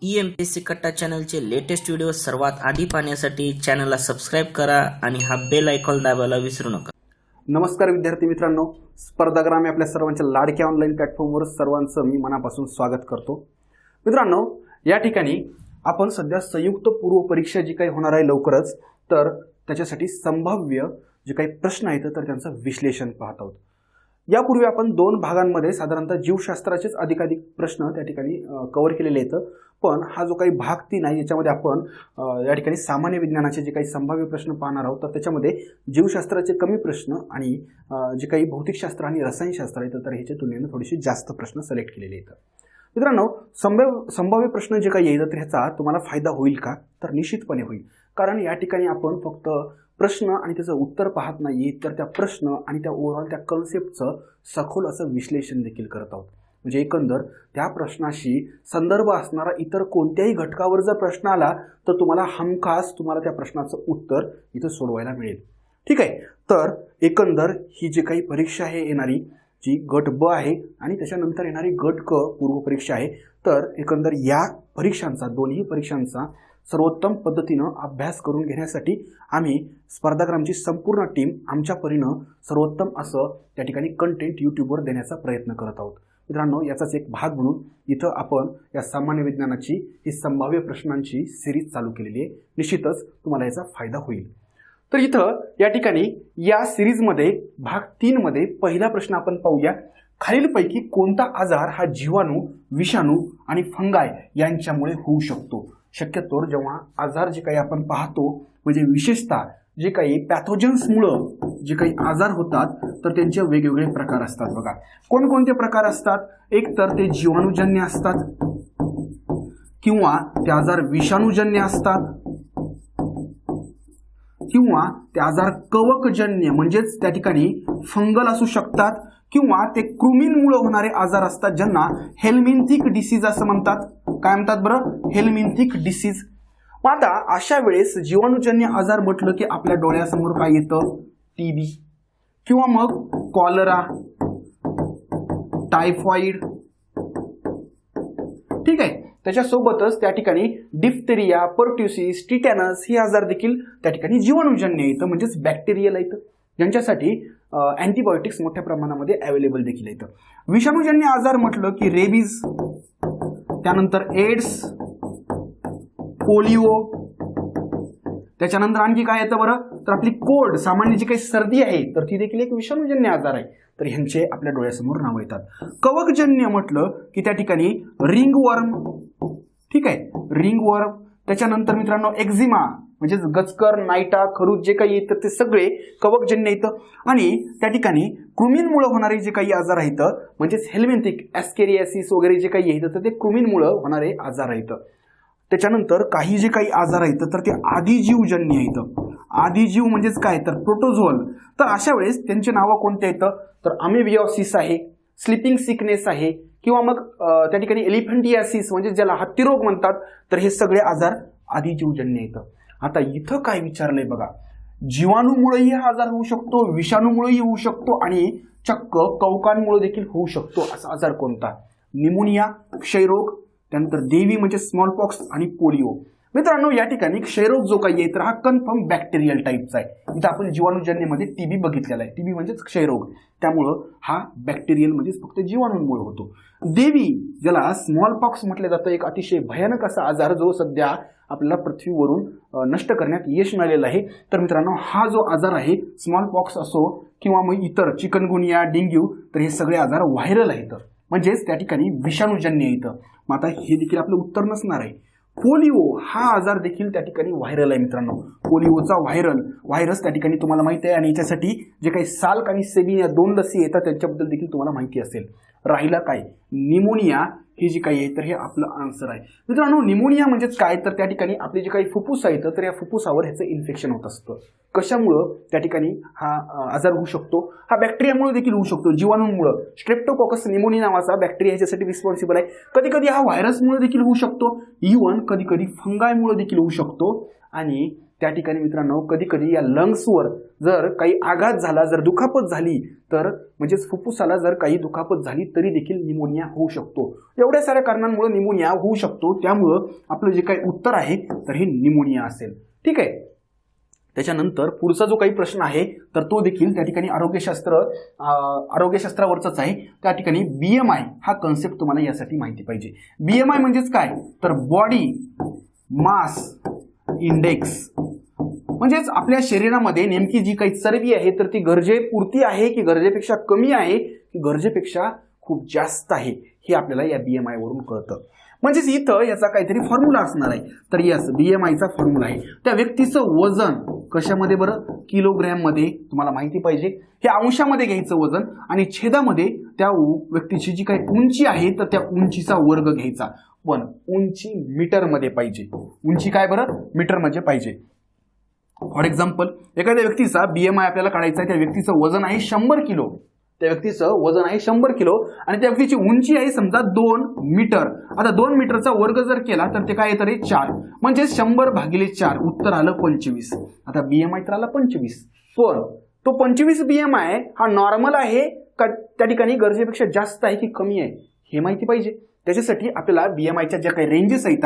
EMPSC कट्टा चॅनलचे latest video सर्वात आधी पाहण्यासाठी चॅनलला सबस्क्राइब करा आणि हा बेल आयकॉन दाबायला विसरू नका। नमस्कार विद्यार्थी मित्रांनो, स्पर्धाग्राम आपल्या सर्वांच्या लाडक्या ऑनलाईन प्लॅटफॉर्मवर सर्वांचं मी मनापासून स्वागत करतो। मित्रांनो, या ठिकाणी आपण सध्या संयुक्त पूर्व परीक्षा जी काही होणार आहे लवकरच, तर त्याच्यासाठी संभाव्य जे काही प्रश्न आहेत तर त्यांचं विश्लेषण पाहत आहोत। यापूर्वी आपण दोन भागांमध्ये साधारणतः जीवशास्त्राचेच अधिकाधिक प्रश्न त्या ठिकाणी कव्हर केलेले आहेत, पण हा जो काही भाग 3 आहे याच्यामध्ये आपण या ठिकाणी सामान्य विज्ञानाचे जे काही संभाव्य प्रश्न पाहणार आहोत, तर त्याच्यामध्ये जीवशास्त्राचे कमी प्रश्न आणि जे काही भौतिकशास्त्र आणि रसायनशास्त्र आहेत तर ह्याच्या तुलनेने थोडेसे जास्त प्रश्न सिलेक्ट केलेले आहेत। मित्रांनो, संभाव्य प्रश्न जे काही आहेत तर ह्याचा तुम्हाला फायदा होईल का? तर निश्चितपणे होईल, कारण या ठिकाणी आपण फक्त प्रश्न आणि त्याचं उत्तर पाहत नाही, तर त्या प्रश्न आणि त्या ओव्हरऑल त्या कन्सेप्टचं सखोल असं विश्लेषण देखील करत आहोत। म्हणजे एकंदर त्या प्रश्नाशी संदर्भ असणारा इतर कोणत्याही घटकावर जर प्रश्न आला तर तुम्हाला हमखास त्या प्रश्नाचं उत्तर इथं सोडवायला मिळेल। ठीक आहे, तर एकंदर ही जी काही परीक्षा आहे येणारी, जी गट ब आहे आणि त्याच्यानंतर येणारी गट क पूर्व परीक्षा आहे, तर एकंदर या परीक्षांचा, दोन्ही परीक्षांचा सर्वोत्तम पद्धतीनं अभ्यास करून घेण्यासाठी आम्ही स्पर्धाग्रामची संपूर्ण टीम आमच्या परीनं सर्वोत्तम असं त्या ठिकाणी कंटेंट यूट्यूबवर देण्याचा प्रयत्न करत आहोत। मित्रांनो, याचाच एक भाग म्हणून इथं आपण या सामान्य विज्ञानाची ही संभाव्य प्रश्नांची सिरीज चालू केलेली आहे। निश्चितच तुम्हाला याचा फायदा होईल। तर इथं या ठिकाणी या सिरीजमध्ये भाग 3 मध्ये पहिला प्रश्न आपण पाहूया। खालीलपैकी कोणता आजार हा जीवाणू, विषाणू आणि फंगाय यांच्यामुळे होऊ शकतो? शक्यतोवर जेव्हा आजार जे काही आपण पाहतो, म्हणजे विशेषतः जे काही पॅथोजन्समुळं जे काही आजार होतात तर त्यांचे वेगवेगळे प्रकार असतात। बघा, कोणकोणते प्रकार असतात? एक तर ते जीवाणूजन्य असतात, किंवा ते आजार विषाणूजन्य असतात, किंवा ते आजार कवकजन्य म्हणजेच त्या ठिकाणी फंगल असू शकतात, किंवा ते कृमींमुळे होणारे आजार असतात ज्यांना हेल्मिंथिक डिसीज असं म्हणतात। काय म्हणतात बरं? Helminthic disease. आता अशा वेळेस जीवाणूजन्य आजार म्हटलं की आपल्या डोळ्यासमोर काय येतं? टीबी, किंवा मग कॉलरा, टायफॉइड। ठीक आहे, त्याच्यासोबतच त्या ठिकाणी डिफ्थेरिया, पर्ट्युसिस, टिटॅनस हे आजार देखील त्या ठिकाणी जीवाणूजन्य येतं, म्हणजेच बॅक्टेरियल येतं, ज्यांच्यासाठी अँटीबायोटिक्स मोठ्या प्रमाणामध्ये अवेलेबल देखील येतं। विषाणूजन्य आजार म्हटलं की रेबीज, त्यानंतर एड्स, पोलिओ, त्याच्यानंतर आणखी काय येतं बरं? तर आपली कोल्ड, सामान्य जी काही सर्दी आहे तर ती देखील एक विषाणूजन्य आजार आहे, तर ह्यांचे आपल्या डोळ्यासमोर नाव येतात। कवकजन्य म्हटलं की त्या ठिकाणी रिंगवर्म, ठीक आहे, रिंगवर्म, त्याच्यानंतर मित्रांनो एक्झिमा म्हणजेच गचकर, नायटा, खरूज जे काही येतं ते सगळे कवकजन्य येतं। आणि त्या ठिकाणी कृमींमुळे होणारे जे काही आजार आहेत म्हणजेच हेल्मिंथिक, ॲस्केरियासिस वगैरे जे काही येतं तर ते कृमींमुळे होणारे आजार आहेत। त्याच्यानंतर काही जे काही आजार आहेत तर ते आदिजीवजन्य आहेत। आदिजीव म्हणजेच काय? तर प्रोटोझोल। तर अशा वेळेस त्यांचे नावं कोणते येतं? तर अमेबियोसिस आहे, स्लीपिंग सिकनेस आहे, किंवा मग त्या ठिकाणी एलिफंटियासिस म्हणजे ज्याला हत्तीरोग म्हणतात, तर हे सगळे आजार आदिजीवजन्य येतं। आता इथं काय विचारलंय बघा, जीवाणूमुळेही हा आजार होऊ शकतो, विषाणूमुळेही होऊ शकतो आणि चक्क कवकांमुळे देखील होऊ शकतो। असा आजार कोणता? निमोनिया, क्षयरोग, त्यानंतर देवी म्हणजे स्मॉल पॉक्स आणि पोलिओ। मित्रांनो, या ठिकाणी क्षयरोग जो काही आहे तर हा कन्फर्म बॅक्टेरियल टाईपचा आहे। इथं आपण जीवाणूजन्यमध्ये टीबी बघितलेला आहे, टीबी म्हणजेच क्षयरोग, त्यामुळं हा बॅक्टेरियल म्हणजेच फक्त जीवाणूंमुळे होतो। देवी, ज्याला स्मॉल पॉक्स म्हटलं जातं, एक अतिशय भयानक असा आजार जो सध्या आपल्याला पृथ्वीवरून नष्ट करण्यात यश मिळालेलं आहे। तर मित्रांनो, हा जो आजार आहे, स्मॉल पॉक्स असो किंवा मग इतर चिकनगुनिया, डेंग्यू, तर हे सगळे आजार व्हायरल आहेत, म्हणजेच त्या ठिकाणी विषाणूजन्य येतं। मग आता हे देखील आपलं उत्तर नसणार आहे। पोलिओ हा आजार देखील त्या ठिकाणी व्हायरल आहे। मित्रांनो, पोलिओचा व्हायरस त्या ठिकाणी तुम्हाला माहिती आहे, आणि याच्यासाठी जे काही साल्क आणि सेबिन या 2 लसी येतात त्यांच्याबद्दल देखील तुम्हाला माहिती असेल। राहिला काय? निमोनिया हे जे काही आहे तर हे आपलं आन्सर आहे। मित्रांनो, निमोनिया म्हणजेच काय? तर त्या ठिकाणी आपले जे काही फुफ्फुस आहेत तर या फुफ्फुसावर ह्याचं इन्फेक्शन होत असतं। कशामुळं त्या ठिकाणी हा आजार होऊ शकतो? हा बॅक्टेरियामुळे देखील होऊ शकतो, जीवाणूंमुळे। स्ट्रेप्टोकॉकस निमोनिया नावाचा बॅक्टेरिया ह्याच्यासाठी रिस्पॉन्सिबल आहे। कधी कधी हा व्हायरसमुळे देखील होऊ शकतो, इव्हन कधी कधी फंगायमुळे देखील होऊ शकतो, आणि त्या ठिकाणी मित्रांनो कधी कधी या लंग्सवर जर काही आघात झाला, जर दुखापत झाली, तर म्हणजेच फुफ्फुसाला जर काही दुखापत झाली तरी देखील निमोनिया होऊ शकतो. एवढ्या साऱ्या कारणांमुळे निमोनिया होऊ शकतो. त्यामुळं आपलं जे काही उत्तर आहे तर हे निमोनिया असेल. ठीक आहे. त्याच्यानंतर पुढचा जो काही प्रश्न आहे तर तो देखील त्या ठिकाणी आरोग्यशास्त्रावरचाच आहे. त्या ठिकाणी BMI हा कन्सेप्ट तुम्हाला यासाठी माहिती पाहिजे. BMI म्हणजेच काय तर बॉडी मास इंडेक्स, म्हणजेच आपल्या शरीरामध्ये नेमकी जी काही चरबी आहे तर ती गरजेपुरती आहे की गरजेपेक्षा कमी आहे की गरजेपेक्षा खूप जास्त आहे हे आपल्याला या BMI वरून कळतं. म्हणजेच इथं याचा काहीतरी फॉर्म्युला असणार आहे. तर यस, BMIचा फॉर्म्युला आहे त्या व्यक्तीचं वजन कशामध्ये बरं, किलोग्रॅम मध्ये तुम्हाला माहिती पाहिजे. हे अंशामध्ये घ्यायचं वजन आणि छेदामध्ये त्या व्यक्तीची जी काही उंची आहे तर त्या उंचीचा वर्ग घ्यायचा. पण उंची मीटरमध्ये पाहिजे. उंची काय बरं, मीटरमध्ये पाहिजे. फॉर एक्झाम्पल एखाद्या व्यक्तीचा BMI आपल्याला काढायचा आहे. त्या व्यक्तीचं वजन आहे 100 किलो. त्या व्यक्तीचं वजन आहे 100 किलो आणि त्या व्यक्तीची उंची आहे समजा 2 मीटर. आता 2 मीटरचा वर्ग जर केला तर ते काय येतं रे 4. म्हणजे 100/4 उत्तर आलं 25. आता BMI तर आला 25. पण तो 25 BMI हा नॉर्मल आहे का त्या ठिकाणी गरजेपेक्षा जास्त आहे की कमी आहे हे माहिती पाहिजे. त्याच्यासाठी आपल्याला BMIच्या ज्या काही रेंजेस आहेत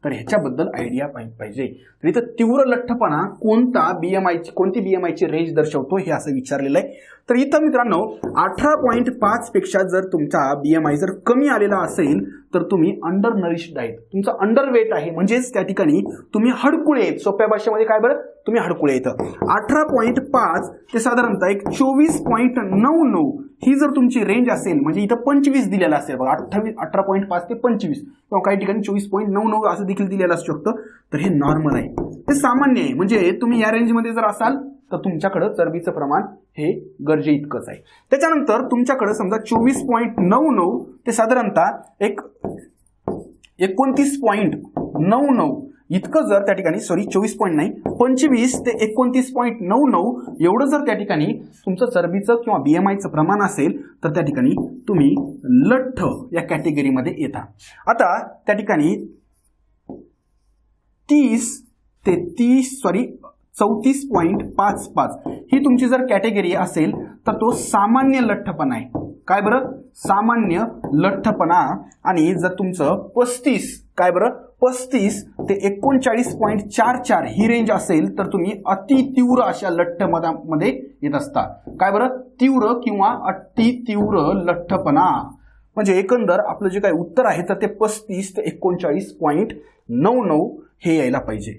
तर ह्याच्याबद्दल आयडिया पाहिजे. तर इथं तीव्र लठ्ठपणा कोणती BMIची रेंज दर्शवतो हे असं विचारलेलं आहे. तर इथं मित्रांनो 18.5 पेक्षा जर तुमचा BMI जर कमी आलेला असेल तर तुम्ही अंडर नरिश्ड आहेत, तुमचं अंडर वेट आहे. म्हणजेच त्या ठिकाणी तुम्ही हडकुळे आहेत. सोप्या भाषेमध्ये काय बरं, तुम्ही हडकुळे आहेत. 18.5 ते साधारणतः एक 24.99 ही जर तुमची रेंज असेल, म्हणजे इथं 25 दिलेला असेल बघा, 18.5 ते 25 किंवा काही ठिकाणी 24.99 असं देखील दिलेलं असू शकतं. तर हे नॉर्मल आहे, हे सामान्य आहे. म्हणजे तुम्ही या रेंजमध्ये जर असाल तर तुमच्याकडं चरबीचं प्रमाण हे गरजे इतकंच आहे. त्याच्यानंतर तुमच्याकडे समजा 24.99 ते साधारणतः एक 29.99 इतकं जर त्या ठिकाणी 25 ते 29.99 एवढं जर त्या ठिकाणी तुमचं चरबीचं किंवा BMIचं प्रमाण असेल तर त्या ठिकाणी तुम्ही लठ्ठ या कॅटेगरीमध्ये येता. आता त्या ठिकाणी 34.55 ही तुमची जर कॅटेगरी असेल तर तो सामान्य लठ्ठपणा आहे. काय बरं, सामान्य लठ्ठपणा. आणि जर तुमचं 35 ते 39.44 ही रेंज असेल तर तुम्ही अतितीव्र अशा लठ्ठपणामध्ये येत असता. काय बरं, तीव्र किंवा अतितीव्र लठ्ठपणा. म्हणजे एकंदर आपलं जे काही उत्तर आहे तर ते 35 ते 39.99 हे यायला पाहिजे.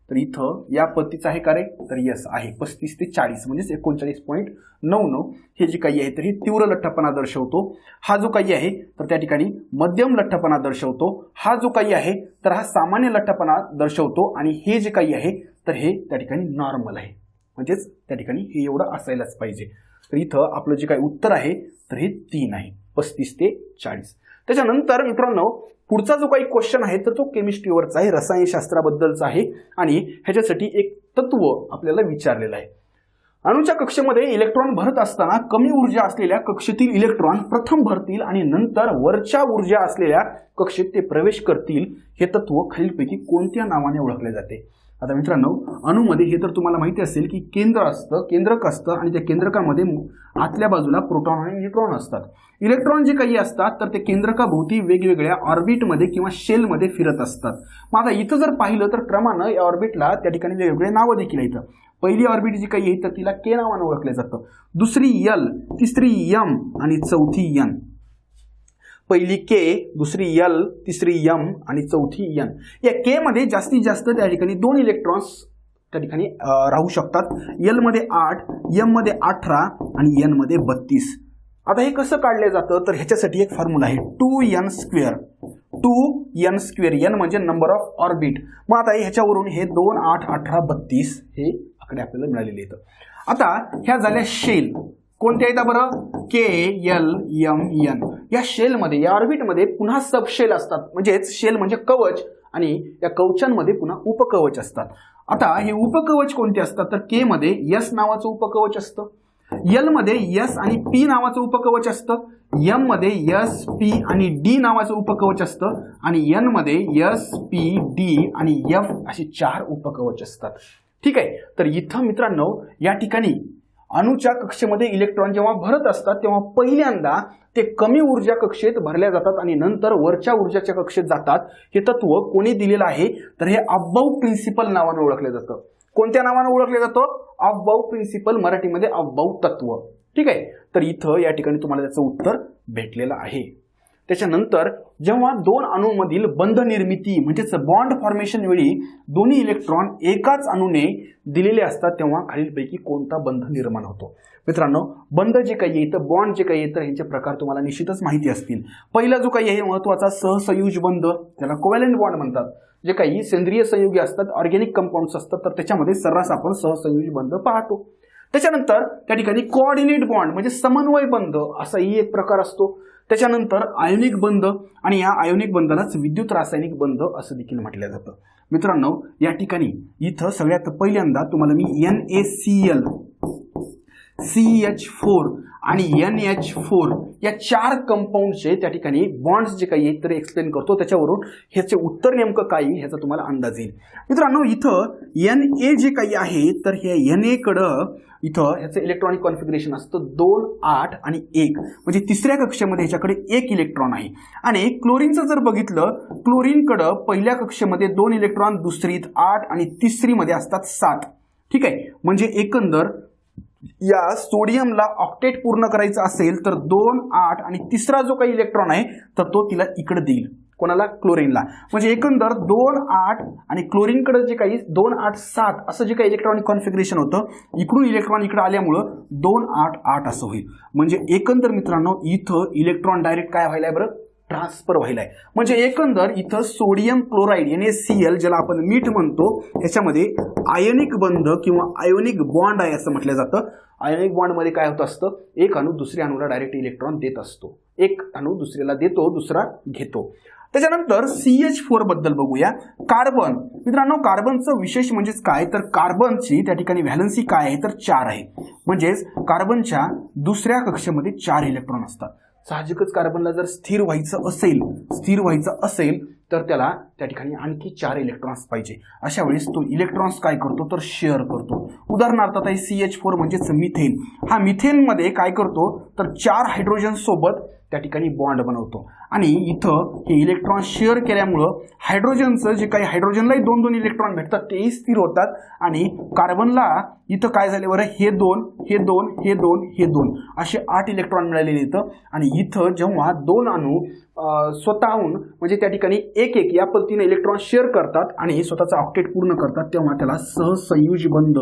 तर इथं या पद्धतीचं आहे का रे, तर यस आहे. 35 ते 40 म्हणजेच 39.99 हे जे काही आहे तर ही तीव्र लठ्ठपणा दर्शवतो. हा जो काही आहे तर त्या ठिकाणी मध्यम लठ्ठपणा दर्शवतो. हा जो काही आहे तर हा सामान्य लठ्ठपणा दर्शवतो. आणि हे जे काही आहे तर हे त्या ठिकाणी नॉर्मल आहे. म्हणजेच त्या ठिकाणी हे एवढं असायलाच पाहिजे. तर इथं आपलं जे काही उत्तर आहे तर हे 3 आहे, 35 ते 40. त्याच्यानंतर मित्रांनो पुढचा जो काही क्वेश्चन आहे तर तो केमिस्ट्रीवरचा आहे, रसायनशास्त्राबद्दलचा आहे. आणि ह्याच्यासाठी एक तत्व आपल्याला विचारलेलं आहे. अणूच्या कक्षेमध्ये इलेक्ट्रॉन भरत असताना कमी ऊर्जा असलेल्या कक्षेतील इलेक्ट्रॉन प्रथम भरतील आणि नंतर वरच्या ऊर्जा असलेल्या कक्षेत ते प्रवेश करतील. हे तत्व खालीलपैकी कोणत्या नावाने ओळखले जाते. आता मित्रांनो अणूमध्ये हे तर तुम्हाला माहिती असेल की केंद्रक असतं आणि त्या केंद्रकामध्ये आतल्या बाजूला प्रोटॉन आणि न्यूट्रॉन असतात. इलेक्ट्रॉन जे काही असतात तर ते केंद्रकाभोवती वेगवेगळ्या ऑर्बिटमध्ये किंवा शेलमध्ये फिरत असतात. मग आता इथं जर पाहिलं तर क्रमानं या ऑर्बिटला त्या ठिकाणी वेगवेगळे नावं देखील आहेत. पहिली ऑर्बिट जी काही आहे तर तिला K नावानं ओळखलं जातं, दुसरी L, तिसरी M आणि चौथी N. पहिली K, दुसरी L, तिसरी M आणि चौथी N. या K मध्ये जास्तीत जास्त त्या ठिकाणी 2 इलेक्ट्रॉन्स त्या ठिकाणी राहू शकतात. L मध्ये 8, M मध्ये 18 आणि N मध्ये 32. आता हे कसं काढलं जातं तर ह्याच्यासाठी एक फॉर्म्युला आहे 2n². 2n² n म्हणजे नंबर ऑफ ऑर्बिट. मग आता ह्याच्यावरून हे 2, 8, 18, 32 हे आकडे आपल्याला मिळालेले आहेत. आता ह्या झाल्या शेल. कोणत्या आहेत बरं, K, L, M, N. या शेलमध्ये या ऑर्बिटमध्ये पुन्हा सबशेल असतात. म्हणजेच शेल म्हणजे कवच आणि या कवचांमध्ये पुन्हा उपकवच असतात. आता हे उपकवच कोणते असतात तर K मध्ये S नावाचं उपकवच असतं. एल मध्ये एस आणि पी नावाचं उपकवच असतं, एम मध्ये एस पी आणि डी नावाचं उपकवच असतं आणि एन मध्ये एस पी डी आणि एफ अशी 4 उपकवच असतात. ठीक आहे. तर इथं मित्रांनो या ठिकाणी अणूच्या कक्षेमध्ये इलेक्ट्रॉन जेव्हा भरत असतात तेव्हा पहिल्यांदा ते कमी ऊर्जा कक्षेत भरल्या जातात आणि नंतर वरच्या ऊर्जाच्या कक्षेत जातात. हे तत्व कोणी दिलेलं आहे तर हे अबव प्रिन्सिपल नावानं ओळखलं जातं. कोणत्या नावानं ओळखलं जातं? अबव प्रिन्सिपल, मराठीमध्ये अबव तत्व. ठीक आहे. तर इथं या ठिकाणी तुम्हाला त्याचं उत्तर भेटलेलं आहे. त्याच्यानंतर जेव्हा 2 अणूंमधील बंध निर्मिती म्हणजेच बॉन्ड फॉर्मेशन वेळी दोन्ही इलेक्ट्रॉन एकाच अणूने दिलेले असतात तेव्हा खालीलपैकी कोणता बंध निर्माण होतो? मित्रांनो, बंध जे काही येतं, बॉन्ड जे काही येतं, ह्यांचे प्रकार तुम्हाला निश्चितच माहिती असतील. पहिला जो काही आहे महत्वाचा सहसंयुज बंध, त्याला कोव्हॅलेंट बॉन्ड म्हणतात. जे काही सेंद्रिय संयुगी असतात, ऑर्गॅनिक कंपाऊंड्स असतात, तर त्याच्यामध्ये सर्रास आपण सहसंयुज बंध पाहतो. त्याच्यानंतर त्या ठिकाणी कोऑर्डिनेट बॉन्ड म्हणजे समन्वय बंध असाही एक प्रकार असतो. त्याच्यानंतर आयोनिक बंध आणि या आयोनिक बंधालाच विद्युत रासायनिक बंध असं देखील म्हटलं जातं. मित्रांनो, या ठिकाणी इथं सगळ्यात पहिल्यांदा तुम्हाला मी NaCl, CH4 आणि NH4 या 4 कंपाऊंडचे त्या ठिकाणी बॉन्ड्स जे काही आहेत ते एक्सप्लेन करतो. त्याच्यावरून ह्याचे उत्तर नेमकं काय येईल ह्याचा तुम्हाला अंदाज येईल. मित्रांनो, इथं Na जे काही आहे तर हे Na कडं इथं ह्याचं इलेक्ट्रॉनिक कॉन्फिगरेशन असतं 2, 8 आणि 1 म्हणजे तिसऱ्या कक्षेमध्ये ह्याच्याकडे 1 इलेक्ट्रॉन आहे. आणि क्लोरीनचं जर बघितलं, क्लोरीनकडं पहिल्या कक्षेमध्ये 2 इलेक्ट्रॉन, दुसरीत 8 आणि तिसरीमध्ये असतात 7. ठीक आहे. म्हणजे एकंदर या सोडियमला ऑक्टेट पूर्ण करायचं असेल तर 2, 8 आणि तिसरा जो काही इलेक्ट्रॉन आहे तर तो तिला इकडे देईल. कोणाला? क्लोरीनला. म्हणजे एकंदर 2, 8 आणि क्लोरीनकडे जे काही 2, 8, 7 असं जे काही इलेक्ट्रॉनिक कॉन्फिगरेशन होतं, इकडून इलेक्ट्रॉन इकडे आल्यामुळं 2, 8, 8 असं होईल. म्हणजे एकंदर मित्रांनो इथं इलेक्ट्रॉन डायरेक्ट काय व्हायलाय बरं? ट्रान्सफर व्हायलाय. म्हणजे एकंदर इथं सोडियम क्लोराईड NaCl ज्याला आपण मीठ म्हणतो ह्याच्यामध्ये आयोनिक बंध किंवा आयोनिक बॉन्ड आहे असं म्हटलं जातं. आयोनिक बॉन्ड मध्ये काय होत असतं? एक अणू दुसऱ्या अणूला डायरेक्ट इलेक्ट्रॉन देत असतो. एक अणू दुसऱ्याला देतो, दुसरा घेतो. त्याच्यानंतर CH4 बद्दल बघूया. कार्बन. मित्रांनो, कार्बनचं विशेष म्हणजेच काय तर कार्बनची त्या ठिकाणी व्हॅलन्सी काय आहे तर 4 आहे. म्हणजेच कार्बनच्या दुसऱ्या कक्षेमध्ये 4 इलेक्ट्रॉन असतात. साहजिकच कार्बनला जर स्थिर व्हायचं असेल तर त्याला त्या ठिकाणी आणखी 4 इलेक्ट्रॉन्स पाहिजे. अशा वेळेस तो इलेक्ट्रॉन्स काय करतो तर शेअर करतो. उदाहरणार्थ आता CH4 म्हणजेच मिथेन. हा मिथेनमध्ये काय करतो तर 4 हायड्रोजन सोबत त्या ठिकाणी बॉन्ड बनवतो आणि इथं हे इलेक्ट्रॉन शेअर केल्यामुळं हायड्रोजनचं जे काही हायड्रोजनलाही 2-2 इलेक्ट्रॉन भेटतात तेही स्थिर होतात आणि कार्बनला इथं काय झाले बरं हे 2 असे 8 इलेक्ट्रॉन मिळालेले इथं. आणि इथं जेव्हा 2 अणू स्वतःहून म्हणजे त्या ठिकाणी एक या पद्धतीने इलेक्ट्रॉन शेअर करतात आणि स्वतःचा ऑक्टेट पूर्ण करतात तेव्हा त्याला सहसंयुज बंध,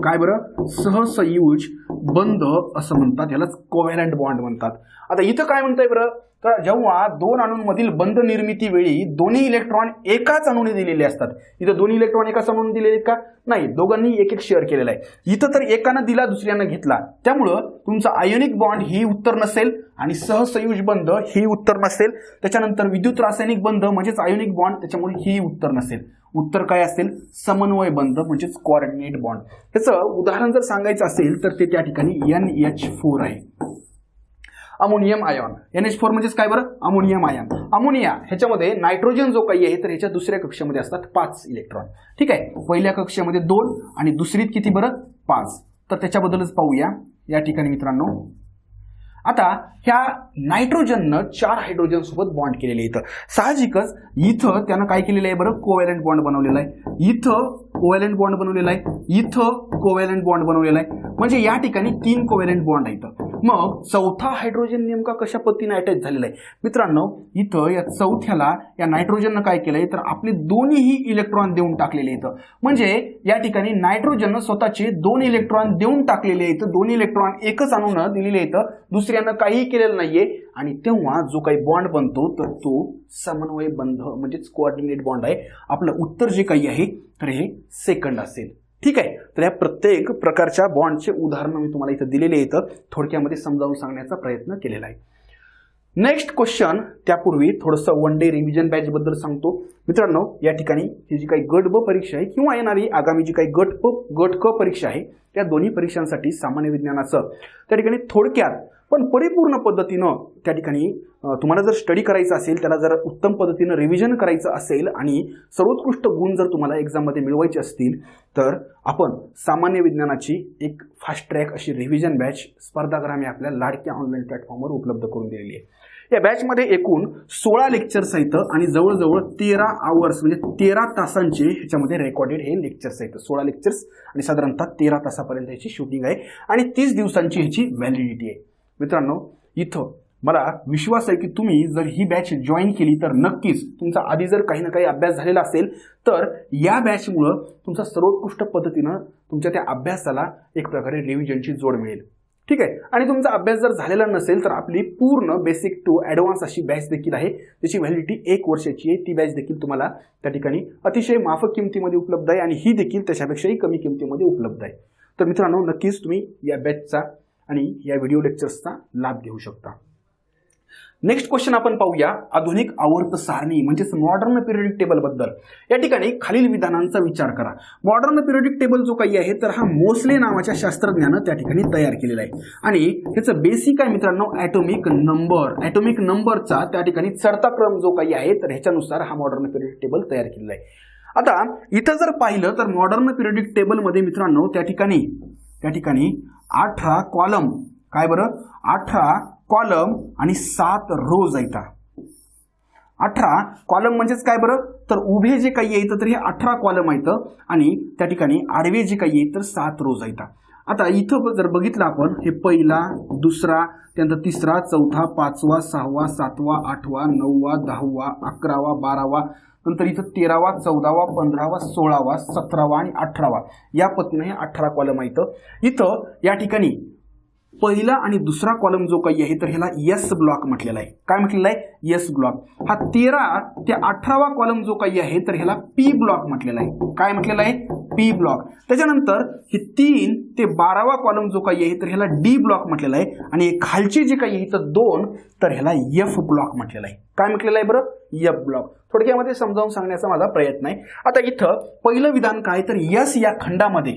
काय बरं? सहसंयुज बंध असं म्हणतात. यालाच कोव्हॅलंट बॉन्ड म्हणतात. आता इथं काय म्हणताय बरं तर जेव्हा 2 अणूंमधील बंध निर्मिती वेळी दोन्ही इलेक्ट्रॉन एकाच अणूने दिलेले असतात. इथं दोन्ही इलेक्ट्रॉन एकाच अणूने दिलेले का? नाही, दोघांनी एक शेअर केलेला आहे. इथं तर एकानं दिला दुसऱ्यानं घेतला, त्यामुळं तुमचा आयोनिक बॉन्ड ही उत्तर नसेल आणि सहसंयुज बंध ही उत्तर नसेल. त्याच्यानंतर विद्युत रासायनिक बंध म्हणजेच आयोनिक बॉन्ड, त्याच्यामुळे ही उत्तर नसेल. उत्तर काय असेल? समन्वय बंध म्हणजेच कोऑर्डिनेट बॉन्ड. त्याचं उदाहरण जर सांगायचं असेल तर ते त्या ठिकाणी NH4 आहे. Ammonium ion. NH4 म्हणजेच काय बरं? Ammonium ion. अमोनिया ह्याच्यामध्ये नायट्रोजन जो काही आहे तर ह्याच्या दुसऱ्या कक्षेमध्ये असतात 5 इलेक्ट्रॉन. ठीक आहे. पहिल्या कक्षेमध्ये 2 आणि दुसरीत किती बरं? 5. तर त्याच्याबद्दलच पाहूया या ठिकाणी मित्रांनो. आता ह्या नायट्रोजननं 4 हायड्रोजन सोबत बॉन्ड केलेले इथं. साहजिकच इथं त्यानं काय केलेलं आहे बरं? कोव्हॅलंट बॉन्ड बनवलेला आहे. इथं कोव्हॅलंट बॉन्ड बनवलेला आहे, इथं कोव्हॅलंट बॉन्ड बनवलेला आहे. म्हणजे या ठिकाणी 3 कोव्हॅलंट बॉन्ड आहेत. मग चौथा हायड्रोजन नेमका कशा पद्धतीने अटॅच झालेला आहे? मित्रांनो, इथं या चौथ्याला या नायट्रोजननं काय केलंय तर आपले दोन्हीही इलेक्ट्रॉन देऊन टाकलेले आहेत. म्हणजे या ठिकाणी नायट्रोजननं स्वतःचे 2 इलेक्ट्रॉन देऊन टाकलेले आहेत. 2 इलेक्ट्रॉन एकच अणूनं दिलेले आहेत, दुसऱ्यानं काहीही केलेलं नाहीये. आणि तेव्हा जो काही बॉन्ड बनतो तर तो समन्वय बंध म्हणजेच कोऑर्डिनेट बॉन्ड आहे. आपलं उत्तर जे काही आहे तर हे सेकंड असेल. ठीक आहे. तर या प्रत्येक प्रकारच्या बॉन्डचे उदाहरणं मी तुम्हाला इथं दिलेले आहेत. थोडक्यामध्ये समजावून सांगण्याचा प्रयत्न केलेला आहे. नेक्स्ट क्वेश्चन त्यापूर्वी थोडंसं वन डे रिव्हिजन बॅच बद्दल सांगतो. मित्रांनो, या ठिकाणी ही जी काही गट ब परीक्षा आहे किंवा येणारी आगामी जी काही गट क परीक्षा आहे त्या दोन्ही परीक्षांसाठी सामान्य विज्ञानाचं त्या ठिकाणी थोडक्यात पण परिपूर्ण पद्धतीनं त्या ठिकाणी तुम्हाला जर स्टडी करायचं असेल, त्याला जर उत्तम पद्धतीनं रिव्हिजन करायचं असेल आणि सर्वोत्कृष्ट गुण जर तुम्हाला एक्झाममध्ये मिळवायचे असतील तर आपण सामान्य विज्ञानाची एक फास्ट ट्रॅक अशी रिव्हिजन बॅच स्पर्धाग्राम आपल्या लाडक्या ऑनलाईन प्लॅटफॉर्मवर उपलब्ध करून दिलेली आहे. या बॅचमध्ये एकूण 16 लेक्चर्स आहेत आणि जवळजवळ 13 आवर्स म्हणजे 13 तासांचे ह्याच्यामध्ये रेकॉर्डेड हे लेक्चर्स आहेत. 16 लेक्चर्स आणि साधारणतः 13 तासापर्यंत ह्याची शूटिंग आहे आणि 30 दिवसांची ह्याची व्हॅलिडिटी आहे. मित्रांनो, इथं मला विश्वास आहे की तुम्ही जर ही बॅच जॉईन केली तर नक्कीच तुमचा आधी जर काही ना काही अभ्यास झालेला असेल तर या बॅचमुळं तुमचा सर्वोत्कृष्ट पद्धतीनं तुमच्या त्या अभ्यासाला एक प्रकारे रिव्हिजनची जोड मिळेल. ठीक आहे. आणि तुमचा अभ्यास जर झालेला नसेल तर आपली पूर्ण बेसिक टू ॲडव्हान्स अशी बॅच देखील आहे. त्याची व्हॅलिडिटी 1 वर्षाची आहे. ती बॅच देखील तुम्हाला त्या ठिकाणी अतिशय माफक किमतीमध्ये उपलब्ध आहे आणि ही देखील त्याच्यापेक्षाही कमी किमतीमध्ये उपलब्ध आहे. तर मित्रांनो, नक्कीच तुम्ही या बॅचचा आणि या व्हिडिओ लेक्चर्सचा लाभ घेऊ शकता. नेक्स्ट क्वेश्चन आपण पाहूया आधुनिक आवर्त सारणी म्हणजेच मॉडर्न पिरियडिक टेबल बद्दल. या ठिकाणी खालील विधानांचा विचार करा. मॉडर्न पिरियडिक टेबल जो काही आहे तर हा मोसले नावाच्या शास्त्रज्ञानं त्या ठिकाणी तयार केलेला आहे आणि त्याचं बेसिक आहे मित्रांनो ॲटोमिक नंबर. ॲटोमिक नंबरचा त्या ठिकाणी चढता क्रम जो काही आहे तर ह्याच्यानुसार हा मॉडर्न पिरियडिक टेबल तयार केलेला आहे. आता इथं जर पाहिलं तर मॉडर्न पिरियडिक टेबलमध्ये मित्रांनो त्या ठिकाणी 18 कॉलम, काय बरं, 18 कॉलम आणि 7 रोज आहेत. 18 कॉलम म्हणजेच काय बरं, तर उभे जे काही आहेत तर हे 18 कॉलम आहेत आणि त्या ठिकाणी आडवे जे काही आहेत तर 7 रोज आहेत. आता इथं जर बघितलं आपण, हे पहिला, दुसरा, त्यानंतर तिसरा, चौथा, 5वा, 6वा, 7वा, 8वा, 9वा, 10वा, 11वा, 12वा, नंतर इथं 13वा, 14वा, 15वा, 16वा, 17वा आणि 18वा या पद्धतीने हे 18 कॉलम आहेत. इथं या ठिकाणी पहिला आणि दुसरा कॉलम जो काही आहे तर ह्याला एस ब्लॉक म्हटलेला आहे. काय म्हटलेला आहे? S block. हा 13 ते 18वा कॉलम जो काही आहे तर ह्याला पी ब्लॉक म्हटलेला आहे. काय म्हटलेला आहे? P block. त्याच्यानंतर हे 3 ते 12वा कॉलम जो काही आहे तर ह्याला डी ब्लॉक म्हटलेला आहे आणि खालचे जे काही आहे तर 2 तर ह्याला एफ ब्लॉक म्हटलेला आहे. काय म्हटलेलं आहे बरं? F block. थोडक्यामध्ये समजावून सांगण्याचा माझा प्रयत्न आहे. आता इथं पहिलं विधान काय, तर एस या खंडामध्ये,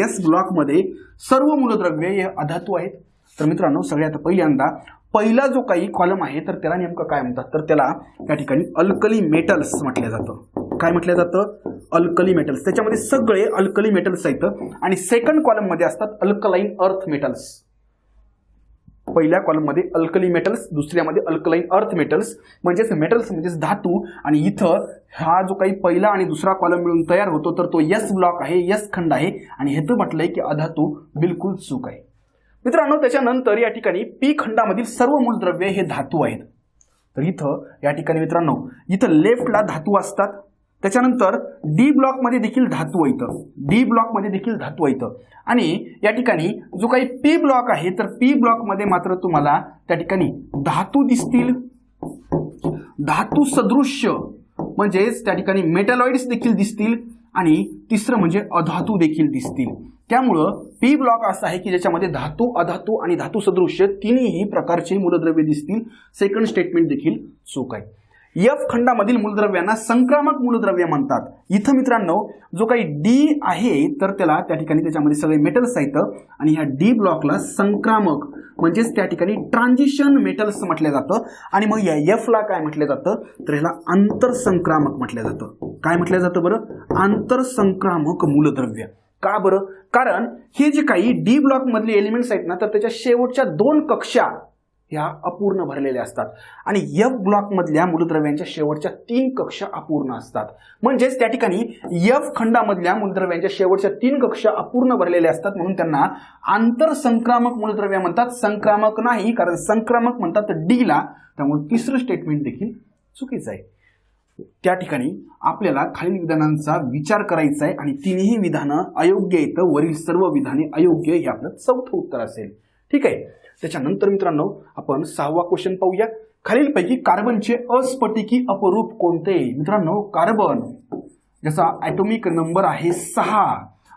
एस ब्लॉकमध्ये सर्व मूलद्रव्ये हे अधातू आहेत. तर मित्रांनो, सगळ्यात पहिल्यांदा पहिला जो काही कॉलम आहे तर त्याला नेमकं काय म्हणतात, तर त्याला त्या ठिकाणी अल्कली मेटल्स म्हटलं जातं. काय म्हटलं जातं? Alkali metals. त्याच्यामध्ये सगळे अल्कली मेटल्स आहेत आणि सेकंड कॉलम मध्ये असतात अल्कलाइन अर्थ मेटल्स. पहिल्या कॉलम मध्ये अल्कली मेटल्स, दुसऱ्यामध्ये अल्कलाइन अर्थ मेटल्स म्हणजेच मेटल्स म्हणजेच धातू. आणि इथं हा जो काही पहिला आणि दुसरा कॉलम मिळून तयार होतो तर तो एस ब्लॉक आहे, एस खंड आहे आणि हेतू म्हटलंय की अधातू बिलकुल चूक आहे. मित्रांनो, त्याच्यानंतर या ठिकाणी पी खंडामधील सर्व मूलद्रव्ये हे धातू आहेत. तर इथं या ठिकाणी मित्रांनो इथं लेफ्टला धातू असतात. त्याच्यानंतर डी ब्लॉक मध्ये देखील धातू येतं, डी ब्लॉक मध्ये देखील धातू येतं आणि या ठिकाणी जो काही पी ब्लॉक आहे तर पी ब्लॉक मध्ये मात्र तुम्हाला त्या ठिकाणी धातू दिसतील, धातू सदृश्य म्हणजेच त्या ठिकाणी मेटॅलॉइड्स देखील दिसतील आणि तिसरं म्हणजे अधातू देखील दिसतील. त्यामुळं पी ब्लॉक असा आहे की ज्याच्यामध्ये धातू, अधातू आणि धातू सदृश्य तिन्ही प्रकारचे मूलद्रव्ये दिसतील. सेकंड स्टेटमेंट देखील चूक आहे. एफ खंडामधील मूलद्रव्यांना संक्रामक मूलद्रव्य म्हणतात. इथं मित्रांनो जो काही डी आहे तर त्याला त्या ठिकाणी त्याच्यामध्ये सगळे मेटल्स आहेत आणि ह्या डी ब्लॉकला संक्रामक म्हणजेच त्या ठिकाणी ट्रान्झिशन मेटल्स म्हटलं जातं आणि मग या एफ ला काय म्हटलं जातं तर ह्याला आंतरसंक्रामक म्हटलं जातं. काय म्हटलं जातं बरं? आंतरसंक्रामक मूलद्रव्य. का बरं? कारण हे जे काही डी ब्लॉक मधले एलिमेंट्स आहेत ना तर त्याच्या शेवटच्या 2 कक्षा ह्या अपूर्ण भरलेल्या असतात आणि एफ ब्लॉक मधल्या मूलद्रव्यांच्या शेवटच्या 3 कक्षा अपूर्ण असतात. म्हणजेच त्या ठिकाणी एफ खंडामधल्या मूलद्रव्यांच्या शेवटच्या 3 कक्षा अपूर्ण भरलेल्या असतात म्हणून त्यांना आंतरसंक्रामक मूलद्रव्य म्हणतात. संक्रामक नाही, कारण संक्रामक म्हणतात डी ला, त्यामुळे तिसरं स्टेटमेंट देखील चुकीचं आहे. त्या ठिकाणी आपल्याला खालील विधानांचा विचार करायचा आहे आणि तिन्ही विधानं अयोग्य येतं, वरील सर्व विधाने अयोग्य हे आपलं चौथं उत्तर असेल. ठीक आहे. त्याच्यानंतर मित्रांनो आपण 6वा क्वेश्चन पाहूया. खालीलपैकी कार्बनचे अस्फटिकी अपरूप कोणते? मित्रांनो, कार्बन ज्याचा ॲटॉमिक नंबर आहे 6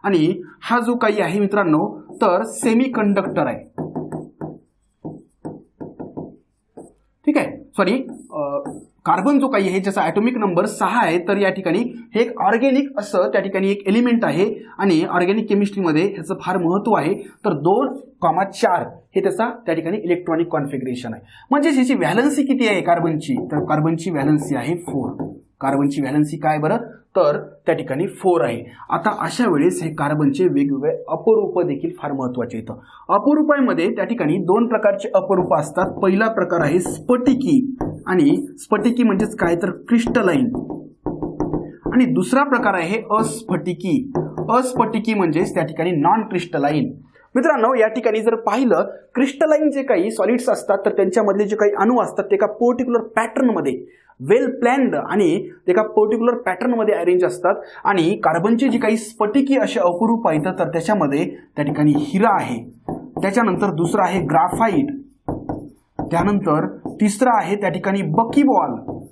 आणि हा जो काही आहे मित्रांनो तर सेमी कंडक्टर आहे. ठीक आहे. कार्बन जो काही आहे ज्याचा ॲटॉमिक नंबर 6 आहे, तर या ठिकाणी हे एक ऑर्गॅनिक असं त्या ठिकाणी एक एलिमेंट आहे आणि ऑर्गॅनिक केमिस्ट्रीमध्ये ह्याचं फार महत्त्व आहे. तर 2,4 हे त्याचा त्या ठिकाणी इलेक्ट्रॉनिक कॉन्फिगरेशन आहे. म्हणजे ह्याची व्हॅलन्सी किती आहे कार्बनची, तर कार्बनची व्हॅलन्सी आहे 4. कार्बनची व्हॅलन्सी काय बरं, तर त्या ठिकाणी 4 आहे. आता अशा वेळेस हे कार्बनचे वेगवेगळे अपरूप देखील फार महत्त्वाचे येतं. अपरूपामध्ये त्या ठिकाणी 2 प्रकारचे अपरूप असतात. पहिला प्रकार आहे स्फटिकी, आणि स्फटिकी म्हणजेच काय तर क्रिस्टलाइन, आणि दुसरा प्रकार आहे अस्फटिकी. अस्फटिकी म्हणजेच त्या ठिकाणी नॉन क्रिस्टलाइन. मित्रांनो, या ठिकाणी जर पाहिलं क्रिस्टलाइन जे काही सॉलिड्स असतात तर त्यांच्यामधले जे काही अणू असतात ते एका पर्टिक्युलर पॅटर्नमध्ये वेल प्लॅन्ड आणि एका पर्टिक्युलर पॅटर्नमध्ये अरेंज असतात. आणि कार्बनचे जे काही स्फटिकी असे अपरूप आहेत तर त्याच्यामध्ये त्या ठिकाणी हिरा आहे, त्याच्यानंतर दुसरा आहे ग्राफाईट, त्यानंतर तिसरा आहे त्या ठिकाणी बकीबॉल,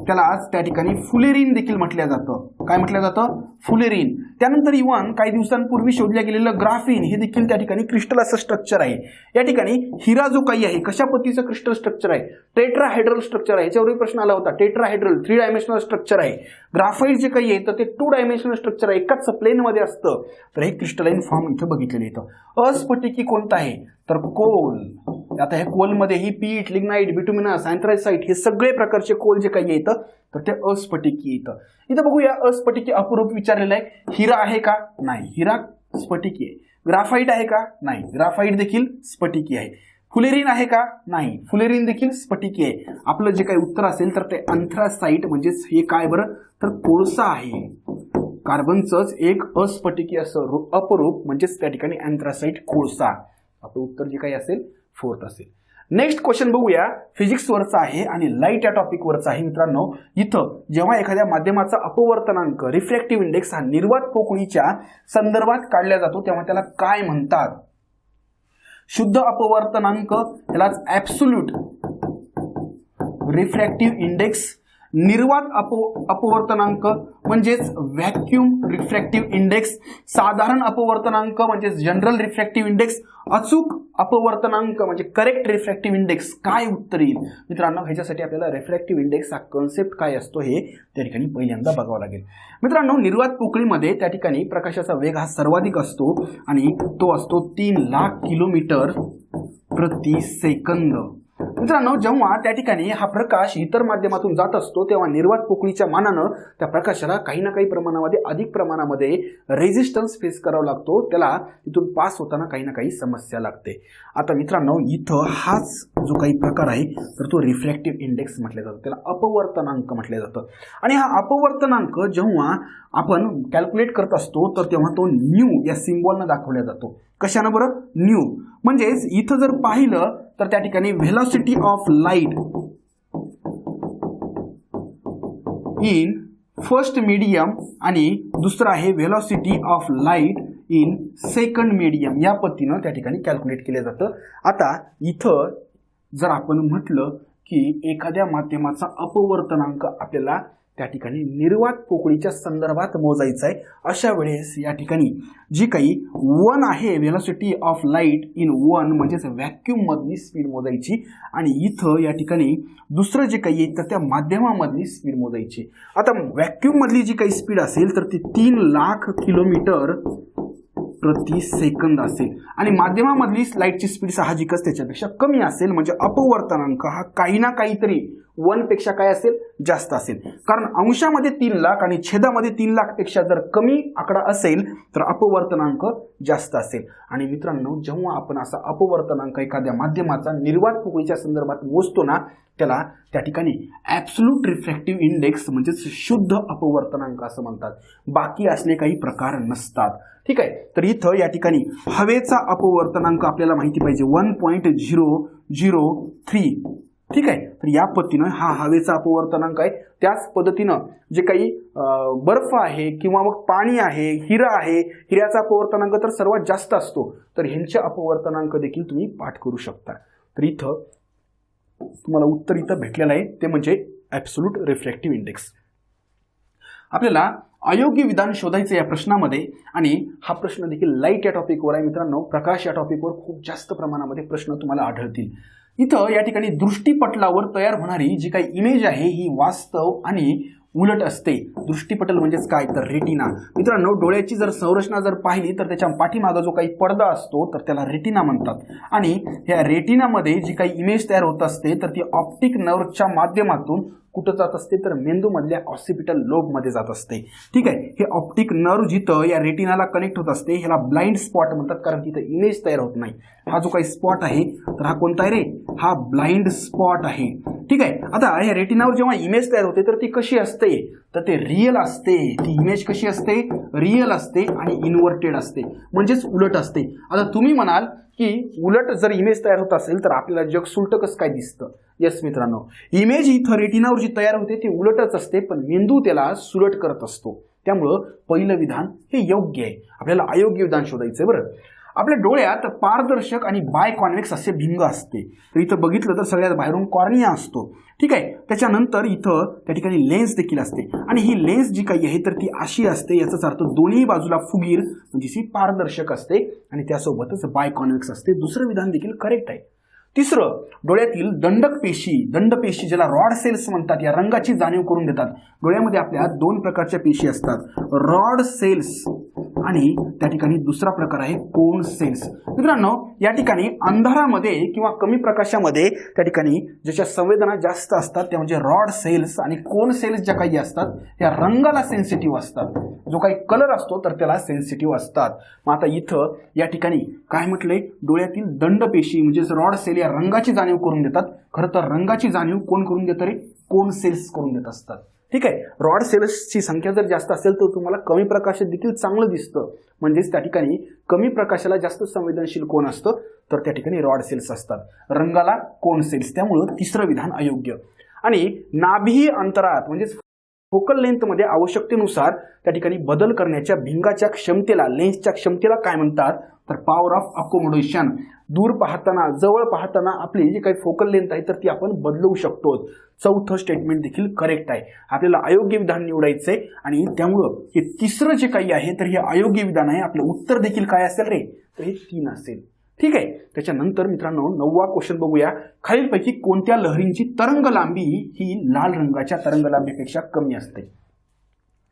त्यालाच त्या ठिकाणी फुलेरिन देखील म्हटलं जातं. काय म्हटलं जातं, फुलेरिन. त्यानंतर इव्हन काही दिवसांपूर्वी शोधल्या गेलेलं ग्राफिन हे देखील त्या ठिकाणी क्रिस्टल असं स्ट्रक्चर आहे. या ठिकाणी हिरा जो काही आहे कशा पद्धतीचं क्रिस्टल स्ट्रक्चर आहे, टेट्राहायड्रल स्ट्रक्चर आहे. याच्यावरही प्रश्न आला होता. टेट्राहायड्रल 3 डायमेन्शनल स्ट्रक्चर आहे. ग्राफाईट जे काही आहे तर ते 2 डायमेन्शनल स्ट्रक्चर आहे, एकाच प्लेनमध्ये असतं. तर हे क्रिस्टलाइन फॉर्म इथं बघितलेलं येतं. अस्फटिकी कोणता आहे, तर कोल. आता हे कोलमध्ये ही पीट, लिग्नाइट, बिटुमिनस, अँथ्रासाइट हे सगळे प्रकारचे कोल जे काही येतं तर ते अस्फटिकी येतं. इथं बघूया अस्फटिकी अपरूप विचारलेलं आहे. हिरा आहे का, नाही, हिरा स्फटिकी आहे. ग्राफाईट आहे का, नाही, ग्राफाईट देखील स्फटिकी आहे. फुलेरिन आहे का, नाही, फुलेरिन देखील स्फटिकी आहे. आपलं जे काही उत्तर असेल तर ते अँथ्रासाइट म्हणजेच हे काय बरं, तर कोळसा आहे. कार्बनचंच एक अस्फटिकी असं अपरूप म्हणजेच त्या ठिकाणी अँथ्रासाइट, कोळसा. आपलं उत्तर जे काही असेल 4th असेल. नेक्स्ट क्वेश्चन बघूया, फिजिक्सवरचा आहे आणि लाईट या टॉपिकवरचा आहे. मित्रांनो, इथं जेव्हा एखाद्या माध्यमाचा अपवर्तनांक रिफ्रॅक्टिव्ह इंडेक्स हा निर्वात पोकळीच्या संदर्भात काढला जातो तेव्हा त्याला काय म्हणतात, शुद्ध अपवर्तनांक, त्यालाच ॲब्सोल्यूट रिफ्रॅक्टिव्ह इंडेक्स, निर्वात अपवर्तनांक म्हणजेच व्हॅक्यूम रिफ्रॅक्टिव्ह इंडेक्स, साधारण अपवर्तनांक म्हणजेच जनरल रिफ्रॅक्टिव्ह इंडेक्स, अचूक अपवर्तनांक म्हणजे करेक्ट रिफ्रॅक्टिव्ह इंडेक्स. काय उत्तर येईल मित्रांनो, ह्याच्यासाठी आपल्याला रिफ्रॅक्टिव्ह इंडेक्स हा कन्सेप्ट काय असतो हे त्या ठिकाणी पहिल्यांदा बघावं लागेल. मित्रांनो, निर्वात पोकळीमध्ये त्या ठिकाणी प्रकाशाचा वेग हा सर्वाधिक असतो आणि तो असतो 3,00,000 किलोमीटर प्रति सेकंद. मित्रांनो, जेव्हा त्या ठिकाणी हा प्रकाश इतर माध्यमातून जात असतो तेव्हा निर्वात पोकळीच्या मानानं त्या प्रकाशाला काही ना काही प्रमाणामध्ये अधिक प्रमाणामध्ये रेझिस्टन्स फेस करावा लागतो, त्याला तिथून पास होताना काही ना काही समस्या लागते. आता मित्रांनो, इथं हाच जो काही प्रकार आहे तर तो रिफ्रॅक्टिव्ह इंडेक्स म्हटलं जातं, त्याला अपवर्तनांक म्हटलं जातं. आणि हा अपवर्तनांक जेव्हा आपण कॅल्क्युलेट करत असतो तर तेव्हा तो न्यू या सिम्बॉलनं दाखवला जातो. कशानं बरं, न्यू. म्हणजेच इथं जर पाहिलं तर त्या ठिकाणी velocity of light in first medium आणि दुसरा आहे velocity of light in second medium, या पद्धतीनं त्या ठिकाणी कॅल्क्युलेट केलं जातं. आता इथं जर आपण म्हटलं की एखाद्या माध्यमाचा अपवर्तनांक आपल्याला त्या ठिकाणी निर्वात पोकळीच्या संदर्भात मोजायचा आहे, अशा वेळेस या ठिकाणी जी काही 1 आहे व्हेलॉसिटी ऑफ लाईट इन 1 म्हणजेच व्हॅक्यूम मधली स्पीड मोजायची, आणि इथं या ठिकाणी दुसरं जे काही आहे तर त्या माध्यमामधली स्पीड मोजायची. आता व्हॅक्यूम मधली जी काही स्पीड असेल तर ती 3,00,000 किलोमीटर प्रति सेकंद असेल आणि माध्यमामधली लाईटची स्पीड साहजिकच त्याच्यापेक्षा कमी असेल. म्हणजे अपवर्तनांक हा काही ना काहीतरी 1 पेक्षा काय असेल, जास्त असेल. कारण अंशामध्ये 3,00,000 आणि छेदामध्ये 3,00,000 पेक्षा जर कमी आकडा असेल तर अपवर्तनांक जास्त असेल. आणि मित्रांनो, जेव्हा आपण असा अपवर्तनांक एखाद्या माध्यमाचा निर्वात पोकळीच्या संदर्भात मोजतो ना त्याला त्या ठिकाणी ॲब्सोल्यूट रिफ्रॅक्टिव्ह इंडेक्स म्हणजेच शुद्ध अपवर्तनांक असं म्हणतात. बाकी असले काही प्रकार नसतात. ठीक आहे, तर इथं या ठिकाणी हवेचा अपवर्तनांक आपल्याला माहिती पाहिजे 1.003. ठीक आहे, तर या पद्धतीनं हा हवेचा अपवर्तनांक आहे. त्याच पद्धतीनं जे काही बर्फ आहे किंवा मग पाणी आहे, हिरा आहे, हिऱ्याचा अपवर्तनांक तर सर्वात जास्त असतो, तर ह्यांचे अपवर्तनांक देखील तुम्ही पाठ करू शकता. तर इथं तुम्हाला उत्तर इथं भेटलेलं आहे ते म्हणजे ॲब्सोल्यूट रिफ्रॅक्टिव्ह इंडेक्स. आपल्याला अयोग्य विधान शोधायचं या प्रश्नामध्ये, आणि हा प्रश्न देखील लाईट या टॉपिकवर आहे. मित्रांनो, प्रकाश या टॉपिकवर खूप जास्त प्रमाणामध्ये प्रश्न तुम्हाला आढळतील. इथं या ठिकाणी दृष्टीपटलावर तयार होणारी जी काही इमेज आहे ही वास्तव आणि उलट असते. दृष्टीपटल म्हणजेच काय तर रेटिना. मित्रांनो, डोळ्याची जर संरचना जर पाहिली तर त्याच्या पाठीमागे जो काही पडदा असतो तर त्याला रेटिना म्हणतात. आणि ह्या रेटिनामध्ये जी काही इमेज तयार होत असते तर ती ऑप्टिक नर्वच्या माध्यमातून कुठं जात असते तर मेंदूमधल्या ऑसिपिटल लोबमध्ये जात असते. ठीक आहे, हे ऑप्टिक नर्व जिथं या रेटिनाला कनेक्ट होत असते ह्याला ब्लाइंड स्पॉट म्हणतात, कारण तिथं इमेज तयार होत नाही. हा जो काही स्पॉट आहे तर हा कोणता आहे रे? हा ब्लाइंड स्पॉट आहे. ठीक आहे, आता या रेटिनावर जेव्हा इमेज तयार होते तर ती कशी असते तर ते रिअल असते. ती इमेज कशी असते? रिअल असते आणि इन्व्हर्टेड असते, म्हणजेच उलट असते. आता तुम्ही म्हणाल की उलट जर इमेज तयार होत असेल तर आपल्याला जग सुलट कसं काय दिसतं? येस मित्रांनो, इमेज इथं रेटिनावर जी तयार होते ती उलटच असते, पण मेंदू त्याला सुलट करत असतो. त्यामुळं पहिलं विधान हे योग्य आहे. आपल्याला अयोग्य विधान शोधायचंय. बरं, आपल्या डोळ्यात पारदर्शक आणि बाय कॉन्व्हेक्स असे भिंग असते. तर इथं बघितलं तर सगळ्यात बाहेरून कॉर्निया असतो. ठीक आहे, त्याच्यानंतर इथं त्या ठिकाणी लेन्स देखील असते. आणि ही लेन्स जी काही आहे तर ती अशी असते, याचाच अर्थ दोन्ही बाजूला फुगीर म्हणजे ती पारदर्शक असते आणि त्यासोबतच बाय कॉन्व्हेक्स असते. दुसरं विधान देखील करेक्ट आहे. तिसरं, डोळ्यातील दंडपेशी ज्याला रॉड सेल्स म्हणतात, या रंगाची जाणीव करून देतात. डोळ्यामध्ये आपल्या दोन प्रकारच्या पेशी असतात, रॉड सेल्स आणि त्या ठिकाणी दुसरा प्रकार आहे कोन सेल्स. मित्रांनो, या ठिकाणी अंधारामध्ये किंवा कमी प्रकाशामध्ये त्या ठिकाणी ज्याच्या संवेदना जास्त असतात त्या म्हणजे रॉड सेल्स, आणि कोन सेल्स ज्या काही असतात त्या रंगाला सेन्सिटिव्ह असतात. जो काही कलर असतो तर त्याला सेन्सिटिव्ह असतात. मग आता इथं या ठिकाणी काय म्हटलंय? डोळ्यातील दंडपेशी म्हणजेच रॉड सेल या रंगाची जाणीव करून देतात. खरं तर रंगाची जाणीव कोण करून देतं रे? कोन सेल्स करून देत असतात. ठीक आहे, रॉड सेल्सची संख्या जर जास्त असेल तर तुम्हाला कमी प्रकाशात देखील चांगलं दिसतं. म्हणजेच त्या ठिकाणी कमी प्रकाशाला जास्त संवेदनशील कोण असतं तर त्या ठिकाणी रॉड सेल्स असतात, रंगाला कोन सेल्स. त्यामुळं तिसरं विधान अयोग्य. आणि नाभी अंतरात म्हणजेच फोकल लेंथमध्ये आवश्यकतेनुसार त्या ठिकाणी बदल करण्याच्या भिंगाच्या क्षमतेला, लेन्सच्या क्षमतेला काय म्हणतात तर पॉवर ऑफ अकोमोडेशन. दूर पाहताना, जवळ पाहताना आपली जी काही फोकल लेंथ आहे तर ती आपण बदलवू शकतो. चौथं स्टेटमेंट देखील करेक्ट आहे. आपल्याला अयोग्य विधान निवडायचंय आणि त्यामुळं हे तिसरं जे काही आहे तर हे अयोग्य विधान आहे. आपलं उत्तर देखील काय असेल रे? तर हे 3 असेल. ठीक आहे, त्याच्यानंतर मित्रांनो 9वा क्वेश्चन बघूया. खालीलपैकी कोणत्या लहरींची तरंग लांबी ही लाल रंगाच्या तरंग लांबीपेक्षा कमी असते?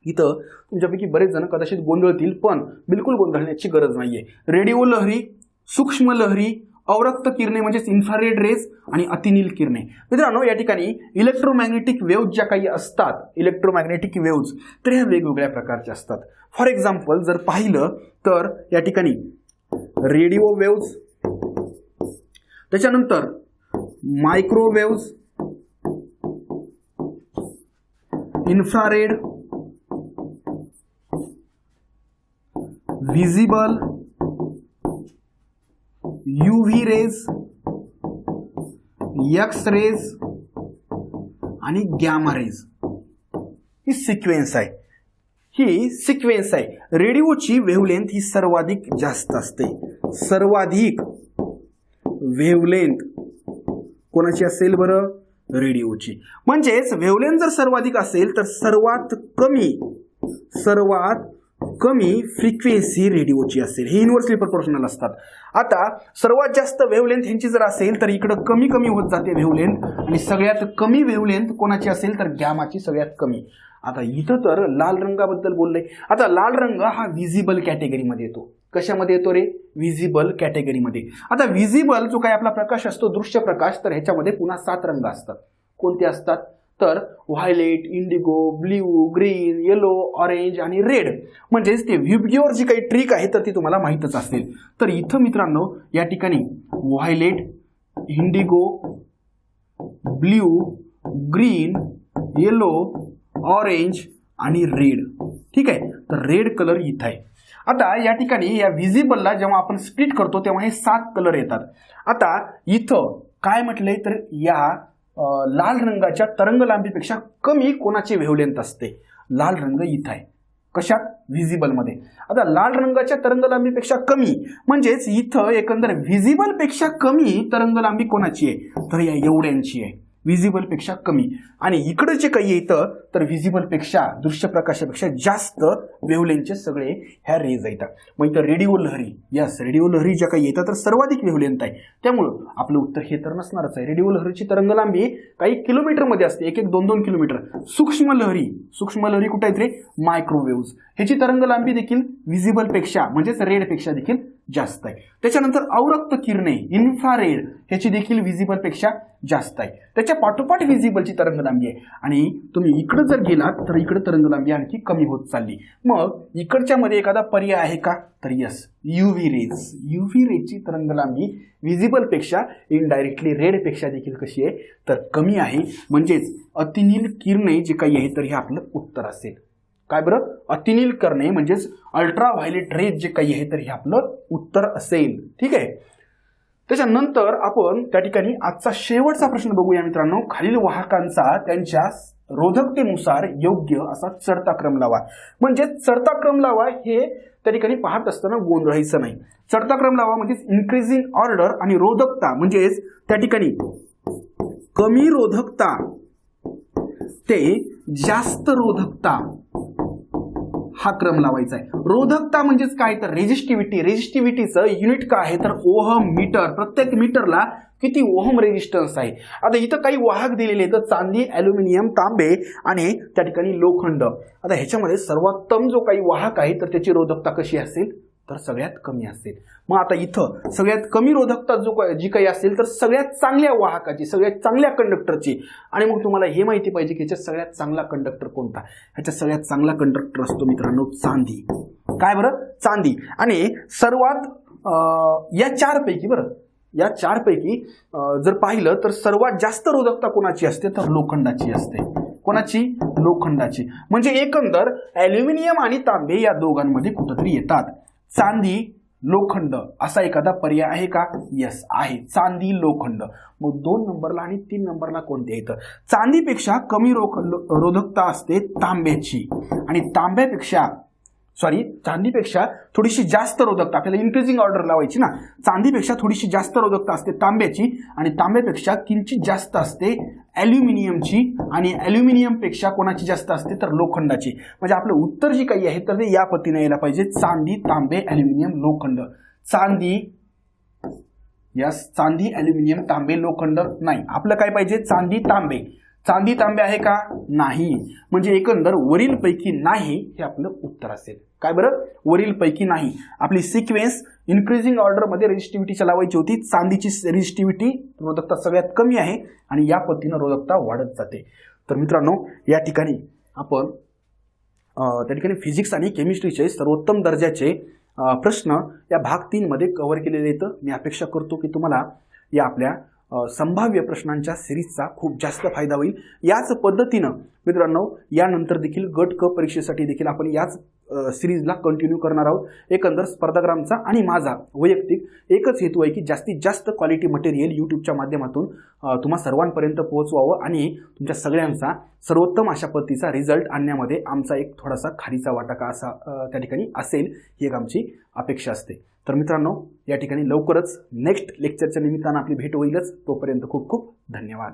इथं तुमच्यापैकी बरेच जण कदाचित गोंधळतील, पण बिलकुल गोंधळण्याची गरज नाहीये. रेडिओ लहरी, सूक्ष्म लहरी, अवरक्त किरणे म्हणजेच इन्फ्रारेड रेज आणि अतिनील किरणे. मित्रांनो, या ठिकाणी इलेक्ट्रोमॅग्नेटिक वेव्ज ज्या काही असतात, इलेक्ट्रोमॅग्नेटिक वेव्ज तर ह्या वेगवेगळ्या प्रकारच्या असतात. फॉर एक्झाम्पल जर पाहिलं तर या ठिकाणी रेडिओ वेव्ज, त्याच्यानंतर microwaves, infrared, visible, UV rays, X rays आणि गॅमा रेज. ही सिक्वेन्स आहे. रेडिओची वेव्हलेंथ ही सर्वाधिक जास्त असते. सर्वाधिक वेव्हलेंथ कोणाची असेल बरं? रेडिओची. म्हणजेच वेव्हलेंथ जर सर्वाधिक असेल तर सर्वात कमी फ्रिक्वेन्सी रेडिओची असेल. हे इन्व्हर्सली प्रोपोर्शनल असतात. आता सर्वात जास्त वेव्हलेंथ ह्यांची जर असेल तर इकडं कमी कमी होत जाते वेव्हलेंथ, आणि सगळ्यात कमी वेव्हलेंथ कोणाची असेल तर गॅमाची सगळ्यात कमी. आता इथं तर लाल रंगाबद्दल बोललंय. आता लाल रंग हा व्हिजिबल कॅटेगरीमध्ये येतो. कशामध्ये येतो रे? व्हिजिबल कॅटेगरीमध्ये. आता व्हिजिबल जो काही आपला प्रकाश असतो, दृश्य प्रकाश, तर ह्याच्यामध्ये पुन्हा 7 रंग असतात. कोणते असतात तर violet, Indigo, blue, green, yellow, orange आणि रेड. म्हणजेच ते व्हिब्ग्योर जी काही ट्रिक आहे तर ती तुम्हाला माहीतच असेल. तर इथं मित्रांनो या ठिकाणी violet, Indigo, blue, green, yellow, orange आणि रेड. ठीक आहे, तर रेड कलर इथं आहे. आता या ठिकाणी या व्हिजिबलला जेव्हा आपण स्प्लिट करतो तेव्हा हे 7 कलर येतात. आता इथं काय म्हटलंय तर या लाल रंगाच्या तरंग लांबीपेक्षा कमी कोणाची वेव्हलेंथ असते? लाल रंग इथं आहे. कशात? व्हिजिबलमध्ये. आता लाल रंगाच्या तरंग लांबीपेक्षा कमी म्हणजेच इथं एकंदर व्हिजिबल पेक्षा कमी तरंग लांबी कोणाची आहे तर या एवढ्यांची आहे. व्हिजिबल पेक्षा कमी. आणि इकडे जे काही येतं तर व्हिजिबल पेक्षा, दृश्य प्रकाशापेक्षा जास्त वेव्हलेंथचे सगळे ह्या रेज येतात. मग इथं रेडिओ लहरी, यस रेडिओ लहरी ज्या काही येतात तर सर्वाधिक वेव्हलेंथ आहे, त्यामुळं आपलं उत्तर हे तर नसणारच आहे. रेडिओ लहरीची तरंग लांबी काही किलोमीटरमध्ये असते, 1-2 किलोमीटर. सूक्ष्म लहरी कुठे आहेत रे? मायक्रोवेव्ज. ह्याची तरंग लांबी देखील व्हिजिबल पेक्षा म्हणजेच रेड पेक्षा देखील जास्त आहे. त्याच्यानंतर अवरक्त किरणे, इन्फ्रारेड, ह्याची देखील व्हिजिबल पेक्षा जास्त आहे. त्याच्या पाठोपाठ व्हिजिबलची तरंग लांबी आहे. आणि तुम्ही इकडे जर गेलात तर इकडे तरंग लांबी आणखी कमी होत चालली. मग इकडच्या मध्ये एखादा पर्याय आहे का? तर यस, युव्ही रेजची तरंग लांबी व्हिजिबल पेक्षा इनडायरेक्टली रेड पेक्षा देखील कशी आहे? तर कमी आहे. म्हणजेच अतिनील किरणे जे काही आहे तर हे आपलं उत्तर असेल. काय बरं? अतिनील किरणे म्हणजेच अल्ट्रा व्हायलेट रेज जे काही आहे तर हे आपलं उत्तर असेल. ठीक आहे. त्याच्यानंतर आपण त्या ठिकाणी आजचा शेवटचा प्रश्न बघूया मित्रांनो. खालील वाहकांचा त्यांच्या रोधकतेनुसार योग्य असा चढता क्रम लावा. म्हणजे चढता क्रम लावा हे त्या ठिकाणी पाहत असताना गोंधळायचं नाही. चढता क्रम लावा म्हणजेच इन्क्रीजिंग ऑर्डर आणि रोधकता म्हणजेच त्या ठिकाणी कमी रोधकता ते जास्त रोधकता हा क्रम लावायचा आहे. रोधकता म्हणजेच काय? तर रेजिस्टिव्हिटीचं युनिट काय आहे? तर ओहम मीटर. प्रत्येक मीटरला किती ओहम रेजिस्टन्स आहे. आता इथं काही वाहक दिलेले आहेत, चांदी, ॲल्युमिनियम, तांबे आणि त्या ठिकाणी लोखंड. आता ह्याच्यामध्ये सर्वोत्तम जो काही वाहक आहे तर त्याची रोधकता कशी असेल? तर सगळ्यात कमी असेल. मग आता इथं सगळ्यात कमी रोधकता जी काही असेल तर सगळ्यात चांगल्या वाहकाची, सगळ्यात चांगल्या कंडक्टरची. आणि मग तुम्हाला हे माहिती पाहिजे की ह्याच्यात सगळ्यात चांगला कंडक्टर कोणता? ह्याच्यात सगळ्यात चांगला कंडक्टर असतो मित्रांनो चांदी. काय बरं? चांदी. आणि सर्वात या चारपैकी जर पाहिलं तर सर्वात जास्त रोधकता कोणाची असते? तर लोखंडाची असते. कोणाची? लोखंडाची. म्हणजे एकंदर ॲल्युमिनियम आणि तांबे या दोघांमध्ये कुठेतरी येतात. चांदी, लोखंड असा एखादा पर्याय आहे का? यस आहे, चांदी, लोखंड. मग 2 नंबरला आणि 3 नंबरला कोणते येतं? चांदीपेक्षा कमी रोधकता असते तांब्याची आणि चांदीपेक्षा थोडीशी जास्त रोधकता, आपल्याला इन्क्रीजिंग ऑर्डर लावायची ना. चांदीपेक्षा थोडीशी जास्त रोधकता असते तांब्याची आणि तांब्यापेक्षा किंचित जास्त असते ॲल्युमिनियमची आणि ॲल्युमिनियमपेक्षा कोणाची जास्त असते? तर लोखंडाची. म्हणजे आपलं उत्तर जे काही आहे तर ते या पद्धतीने यायला पाहिजे. चांदी, तांबे, ॲल्युमिनियम, लोखंड. चांदी, ॲल्युमिनियम, तांबे, लोखंड नाही. आपलं काय पाहिजे? चांदी, तांबे. चांदी, तांबे आहे का? नाही. म्हणजे एकंदर वरील पैकी नाही हे आपलं उत्तर असेल. काय बरं? वरील पैकी नाही. आपली सिक्वेन्स इन्क्रीजिंग ऑर्डर मध्ये रेजिस्टिव्हिटीच्या लावायची होती. चांदीची रेजिस्टिव्हिटी रोधकता सगळ्यात कमी आहे आणि या पद्धतीनं रोधकता वाढत जाते. तर मित्रांनो या ठिकाणी आपण त्या ठिकाणी फिजिक्स आणि केमिस्ट्रीचे सर्वोत्तम दर्जाचे प्रश्न या भाग 3 मध्ये कव्हर केलेले आहेत. मी अपेक्षा करतो की तुम्हाला या आपल्या संभाव्य प्रश्नांच्या सिरीजचा खूप जास्त फायदा होईल. याच पद्धतीनं मित्रांनो यानंतर देखील गट क परीक्षेसाठी देखील आपण याच सिरीजला कंटिन्यू करणार आहोत. एकंदर स्पर्धाग्रामचा आणि माझा वैयक्तिक एकच हेतू आहे की जास्तीत जास्त क्वालिटी मटेरियल यूट्यूबच्या माध्यमातून तुम्हा सर्वांपर्यंत पोहोचवावं आणि तुमच्या सगळ्यांचा सर्वोत्तम अशा पद्धतीचा रिझल्ट आणण्यामध्ये आमचा एक थोडासा खारीचा वाटा असा त्या ठिकाणी असेल ही एक आमची अपेक्षा असते. तर मित्रांनो या ठिकाणी लवकरच नेक्स्ट लेक्चरच्या निमित्तानं आपली भेट होईलच. तोपर्यंत खूप खूप धन्यवाद.